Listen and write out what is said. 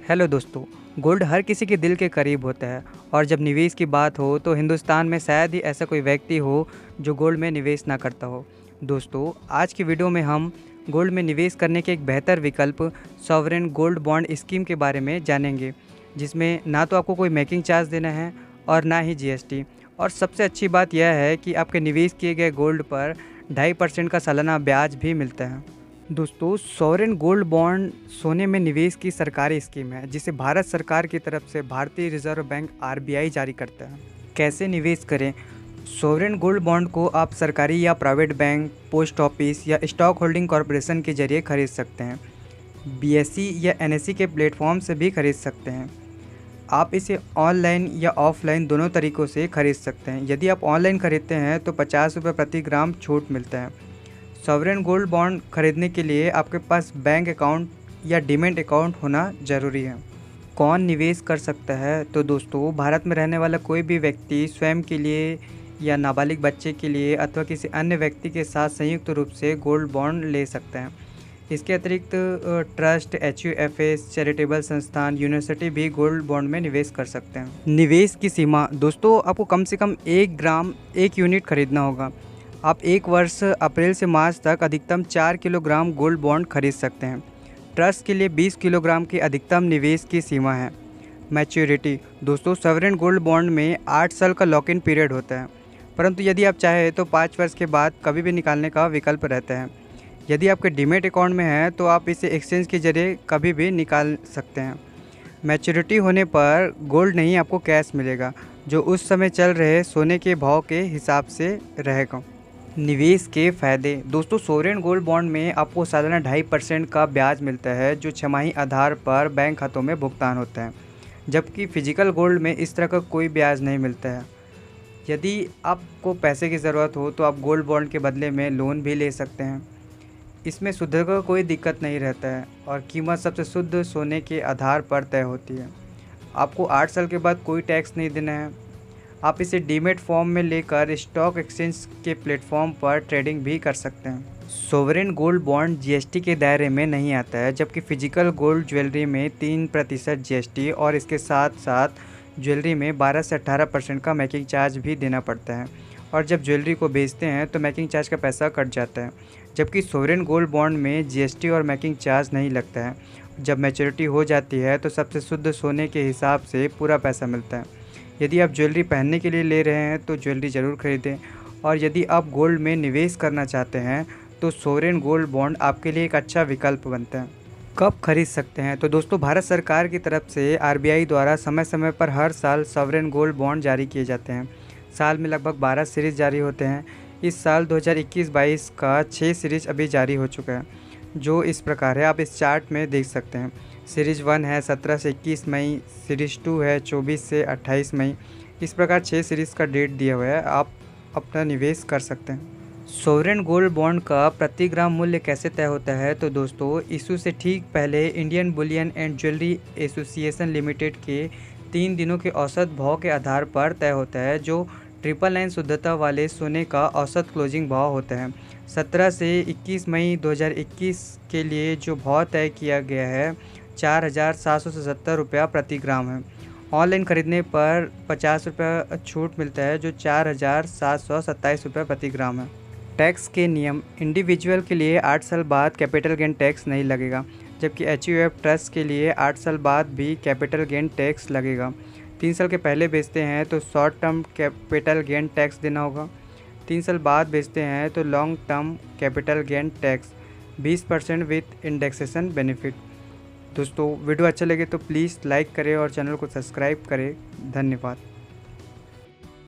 Hello दोस्तों। Gold हर किसी के दिल के करीब होता है और जब निवेश की बात हो तो हिंदुस्तान में शायद ही ऐसा कोई व्यक्ति हो जो गोल्ड में निवेश ना करता हो। दोस्तों, आज की वीडियो में हम गोल्ड में निवेश करने के एक बेहतर विकल्प सॉवरेन गोल्ड बॉन्ड स्कीम के बारे में जानेंगे, जिसमें ना तो आपको कोई मेकिंग चार्ज देना है और ना ही जीएसटी। और सबसे अच्छी बात यह है कि आपके निवेश किए गए गोल्ड पर 2.5% का सालाना ब्याज भी मिलता है। दोस्तों, सॉवरेन गोल्ड बॉन्ड सोने में निवेश की सरकारी स्कीम है जिसे भारत सरकार की तरफ से भारतीय रिजर्व बैंक आरबीआई जारी करता है। कैसे निवेश करें? सॉवरेन गोल्ड बॉन्ड को आप सरकारी या प्राइवेट बैंक, पोस्ट ऑफिस या स्टॉक होल्डिंग कॉरपोरेशन के जरिए खरीद सकते हैं। बीएसई या एनएसई के प्लेटफॉर्म से भी खरीद सकते हैं। आप इसे ऑनलाइन या ऑफलाइन दोनों तरीक़ों से खरीद सकते हैं। यदि आप ऑनलाइन खरीदते हैं तो 50 रुपये प्रति ग्राम छूट मिलता है। सॉवरेन गोल्ड बॉन्ड खरीदने के लिए आपके पास बैंक अकाउंट या डीमैट अकाउंट होना ज़रूरी है। कौन निवेश कर सकता है? तो दोस्तों, भारत में रहने वाला कोई भी व्यक्ति स्वयं के लिए या नाबालिग बच्चे के लिए अथवा किसी अन्य व्यक्ति के साथ संयुक्त रूप से गोल्ड बॉन्ड ले सकते हैं। इसके अतिरिक्त ट्रस्ट, एचयूएफएस, चैरिटेबल संस्थान, यूनिवर्सिटी भी गोल्ड बॉन्ड में निवेश कर सकते हैं। निवेश की सीमा दोस्तों, आपको कम से कम 1 ग्राम 1 यूनिट खरीदना होगा। आप 1 वर्ष अप्रैल से मार्च तक अधिकतम 4 किलोग्राम गोल्ड बॉन्ड खरीद सकते हैं। ट्रस्ट के लिए 20 किलोग्राम की अधिकतम निवेश की सीमा है। मैच्योरिटी दोस्तों, सॉवरेन गोल्ड बॉन्ड में 8 साल का लॉक इन पीरियड होता है, परंतु यदि आप चाहें तो 5 वर्ष के बाद कभी भी निकालने का विकल्प रहता है। यदि आपके डीमैट अकाउंट में है तो आप इसे एक्सचेंज के जरिए कभी भी निकाल सकते हैं। मैच्योरिटी होने पर गोल्ड नहीं, आपको कैश मिलेगा जो उस समय चल रहे सोने के भाव के हिसाब से रहेगा। निवेश के फ़ायदे दोस्तों, सॉवरेन गोल्ड बॉन्ड में आपको सालाना 2.5% का ब्याज मिलता है जो छमाही आधार पर बैंक खातों में भुगतान होता है, जबकि फिजिकल गोल्ड में इस तरह का कोई ब्याज नहीं मिलता है। यदि आपको पैसे की ज़रूरत हो तो आप गोल्ड बॉन्ड के बदले में लोन भी ले सकते हैं। इसमें शुद्ध का कोई दिक्कत नहीं रहता है और कीमत सबसे शुद्ध सोने के आधार पर तय होती है। आपको 8 साल के बाद कोई टैक्स नहीं देना है। आप इसे डीमैट फॉर्म में लेकर स्टॉक एक्सचेंज के प्लेटफॉर्म पर ट्रेडिंग भी कर सकते हैं। सॉवरेन गोल्ड बॉन्ड जीएसटी के दायरे में नहीं आता है, जबकि फिजिकल गोल्ड ज्वेलरी में 3% जीएसटी और इसके साथ साथ ज्वेलरी में 12 से 18% का मेकिंग चार्ज भी देना पड़ता है। और जब ज्वेलरी को बेचते हैं तो मेकिंग चार्ज का पैसा कट जाता है, जबकि सॉवरेन गोल्ड बॉन्ड में जीएसटी और मेकिंग चार्ज नहीं लगता है। जब मैच्योरिटी हो जाती है तो सबसे शुद्ध सोने के हिसाब से पूरा पैसा मिलता है। यदि आप ज्वेलरी पहनने के लिए ले रहे हैं तो ज्वेलरी ज़रूर खरीदें, और यदि आप गोल्ड में निवेश करना चाहते हैं तो सॉवरेन गोल्ड बॉन्ड आपके लिए एक अच्छा विकल्प बनता है। कब खरीद सकते हैं? तो दोस्तों, भारत सरकार की तरफ से आरबीआई द्वारा समय समय पर हर साल सॉवरेन गोल्ड बॉन्ड जारी किए जाते हैं। साल में लगभग 12 सीरीज़ जारी होते हैं। इस साल 2021-22 का 6 सीरीज़ अभी जारी हो चुका है, जो इस प्रकार है, आप इस चार्ट में देख सकते हैं। सीरीज़ 1 है 17 से 21 मई, सीरीज़ 2 है 24 से 28 मई। इस प्रकार 6 सीरीज़ का डेट दिया हुआ है, आप अपना निवेश कर सकते हैं। सॉवरेन गोल्ड बॉन्ड का प्रति ग्राम मूल्य कैसे तय होता है? तो दोस्तों, इशू से ठीक पहले Indian Boolean and jewellery association limited के 3 दिनों के औसत भाव के आधार पर तय होता है, जो 999 शुद्धता वाले सोने का औसत क्लोजिंग भाव होता है। 17 से 21 मई 2021 के लिए जो भाव तय किया गया है 4,770 रुपया प्रति ग्राम है। ऑनलाइन खरीदने पर 50 रुपये छूट मिलता है, जो 4,727 रुपये प्रति ग्राम है। टैक्स के नियम, इंडिविजुअल के लिए 8 साल बाद कैपिटल गेन टैक्स नहीं लगेगा, जबकि एचयूएफ ट्रस्ट के लिए 8 साल बाद भी कैपिटल गेन टैक्स लगेगा। 3 साल के पहले बेचते हैं तो short term capital gain tax देना होगा। 3 साल बाद बेचते हैं तो long term capital gain tax 20% with indexation benefit. दोस्तों, वीडियो अच्छा लगे तो प्लीज़ लाइक करें और चैनल को सब्सक्राइब करें। धन्यवाद।